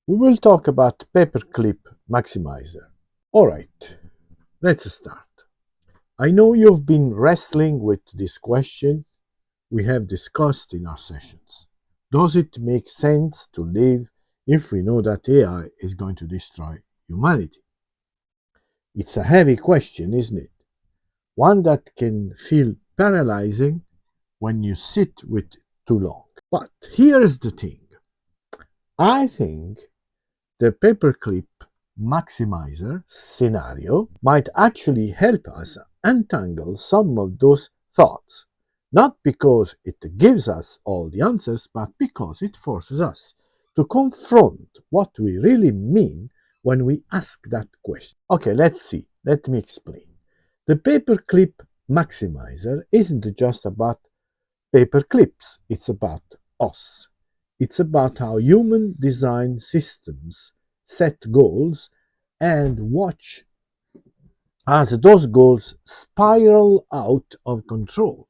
We will talk about Paperclip Maximizer. Alright, let's start. I know you've been wrestling with this question we have discussed in our sessions. Does it make sense to live if we know that AI is going to destroy humanity? It's a heavy question, isn't it? One that can feel paralyzing when you sit with it too long. But here's the thing. I think the paperclip maximizer scenario might actually help us untangle some of those thoughts, not because it gives us all the answers, but because it forces us to confront what we really mean when we ask that question. Okay, let's see. Let me explain. The paperclip maximizer isn't just about paper clips, it's about us. It's about how human design systems set goals and watch as those goals spiral out of control.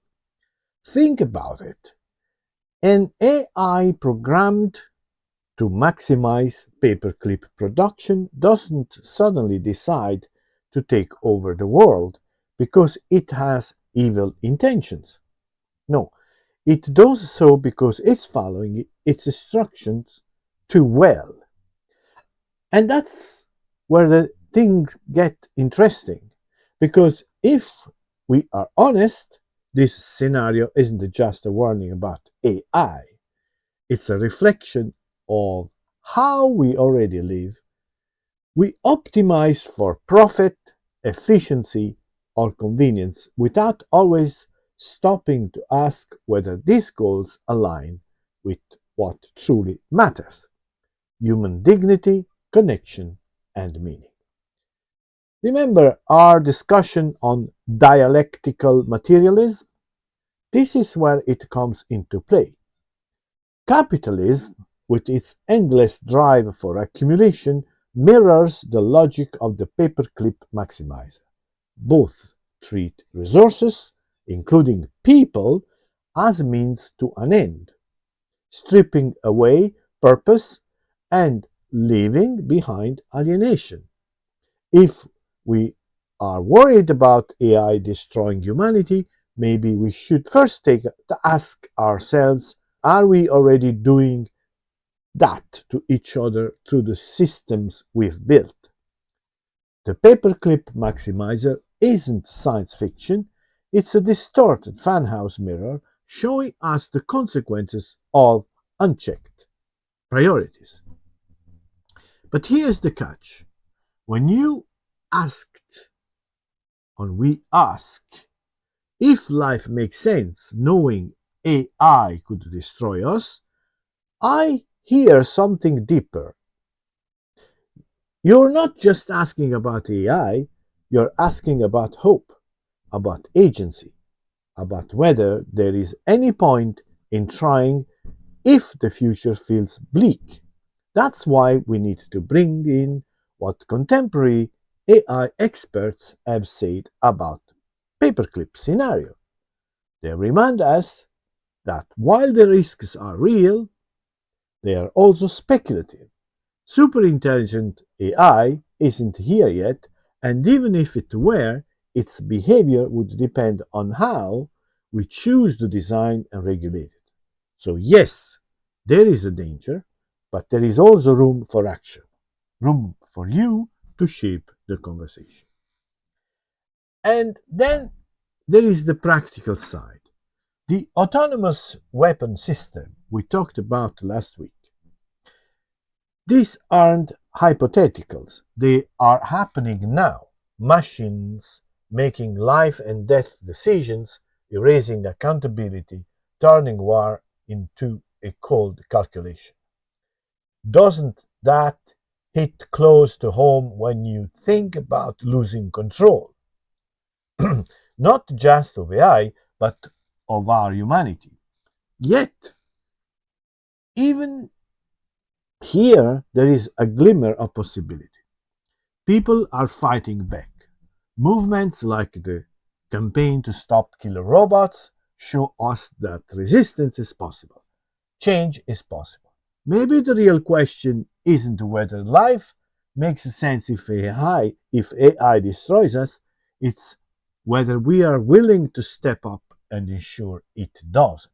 Think about it. An AI programmed to maximize paperclip production doesn't suddenly decide to take over the world because it has evil intentions. No, it does so because it's following its instructions too well. And that's where the things get interesting. Because if we are honest, this scenario isn't just a warning about AI, it's a reflection of how we already live. We optimize for profit, efficiency, or convenience without always stopping to ask whether these goals align with what truly matters: human dignity, connection, and meaning. Remember our discussion on dialectical materialism? This is where it comes into play. Capitalism, with its endless drive for accumulation, mirrors the logic of the paperclip maximizer. Both treat resources, including people, as means to an end, stripping away purpose and leaving behind alienation. If we are worried about AI destroying humanity, maybe we should first take to ask ourselves, are we already doing that to each other through the systems we've built? The paperclip maximizer isn't science fiction, it's a distorted funhouse mirror showing us the consequences of unchecked priorities. But here's the catch. When you asked, or we ask, if life makes sense knowing AI could destroy us, I hear something deeper. You're not just asking about AI, you're asking about hope, about agency, about whether there is any point in trying if the future feels bleak. That's why we need to bring in what contemporary AI experts have said about paperclip scenario. They remind us that while the risks are real, they are also speculative. Superintelligent AI isn't here yet, and even if it were, its behavior would depend on how we choose to design and regulate it. So, yes, there is a danger, but there is also room for action, room for you to shape the conversation. And then there is the practical side. The autonomous weapon system we talked about last week. These aren't hypotheticals, they are happening now. Machines making life and death decisions, erasing accountability, turning war into a cold calculation. Doesn't that hit close to home when you think about losing control? Not just of AI, but of our humanity. Yet, even here, there is a glimmer of possibility. People are fighting back. Movements like the campaign to stop killer robots show us that resistance is possible. Change is possible. Maybe the real question isn't whether life makes sense if AI destroys us, it's whether we are willing to step up and ensure it doesn't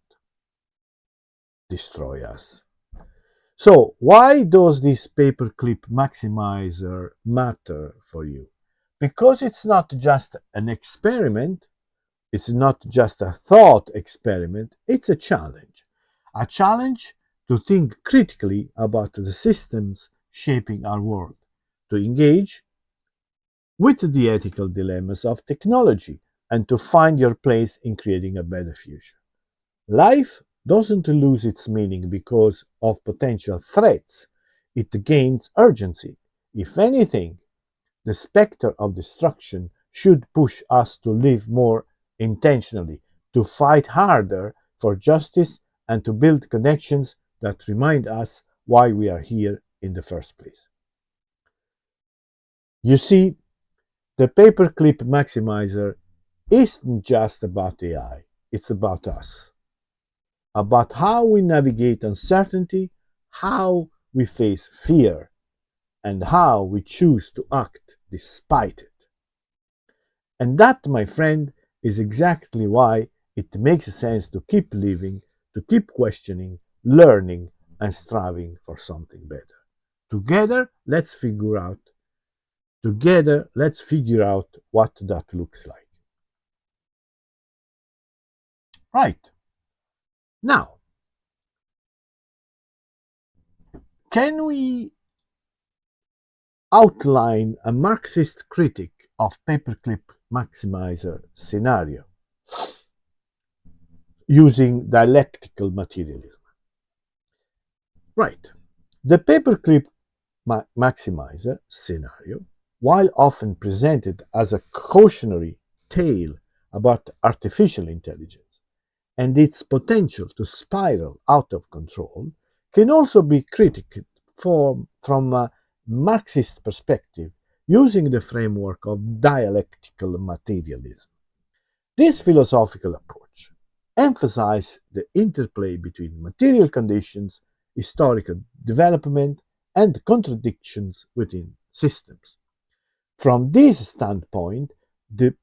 destroy us. So, why does this paperclip maximizer matter for you? Because it's not just an experiment, it's not just a thought experiment, it's a challenge. A challenge to think critically about the systems shaping our world, to engage with the ethical dilemmas of technology, and to find your place in creating a better future. Life doesn't lose its meaning because of potential threats, it gains urgency. If anything, the specter of destruction should push us to live more intentionally, to fight harder for justice, and to build connections that remind us why we are here in the first place. You see, the paperclip maximizer isn't just about AI, it's about us, about how we navigate uncertainty, how we face fear, and how we choose to act despite it. And that, my friend, is exactly why it makes sense to keep living, to keep questioning, learning, and striving for something better. Together, let's figure out what that looks like. Right. Now, can we outline a Marxist critique of paperclip maximizer scenario using dialectical materialism? Right. The paperclip maximizer scenario, while often presented as a cautionary tale about artificial intelligence and its potential to spiral out of control, can also be critiqued from a Marxist perspective using the framework of dialectical materialism. This philosophical approach emphasizes the interplay between material conditions, historical development, and contradictions within systems. From this standpoint, the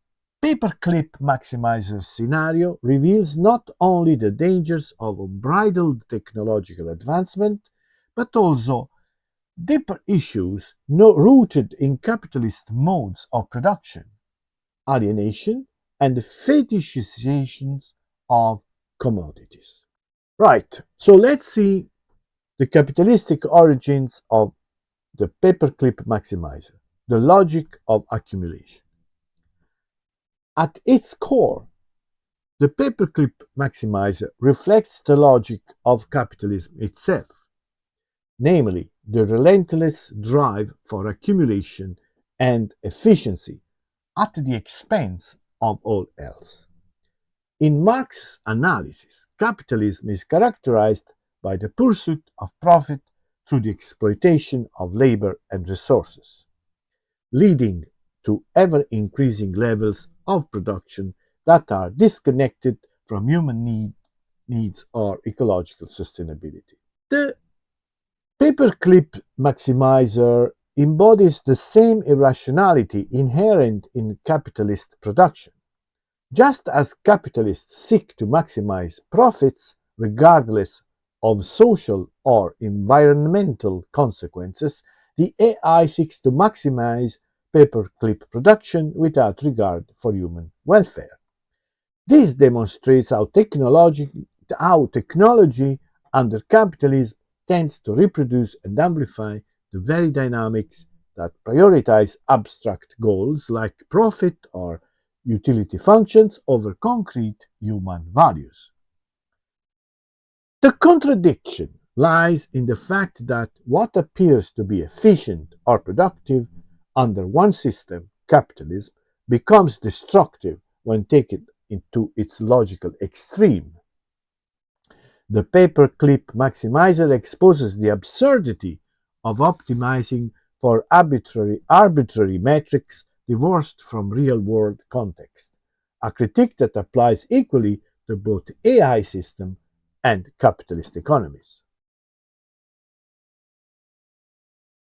paperclip maximizer scenario reveals not only the dangers of unbridled technological advancement, but also deeper issues rooted in capitalist modes of production, alienation, and the fetishizations of commodities. Right, so let's see the capitalistic origins of the paperclip maximizer, the logic of accumulation. At its core, the paperclip maximizer reflects the logic of capitalism itself, namely the relentless drive for accumulation and efficiency at the expense of all else. In Marx's analysis, capitalism is characterized by the pursuit of profit through the exploitation of labor and resources, leading to ever increasing levels of production that are disconnected from human needs or ecological sustainability. The paperclip maximizer embodies the same irrationality inherent in capitalist production. Just as capitalists seek to maximize profits regardless of social or environmental consequences, the AI seeks to maximize paperclip production without regard for human welfare. This demonstrates how technology under capitalism tends to reproduce and amplify the very dynamics that prioritize abstract goals like profit or utility functions over concrete human values. The contradiction lies in the fact that what appears to be efficient or productive under one system, capitalism, becomes destructive when taken into its logical extreme. The paperclip maximizer exposes the absurdity of optimizing for arbitrary metrics divorced from real-world context, a critique that applies equally to both AI systems and capitalist economies.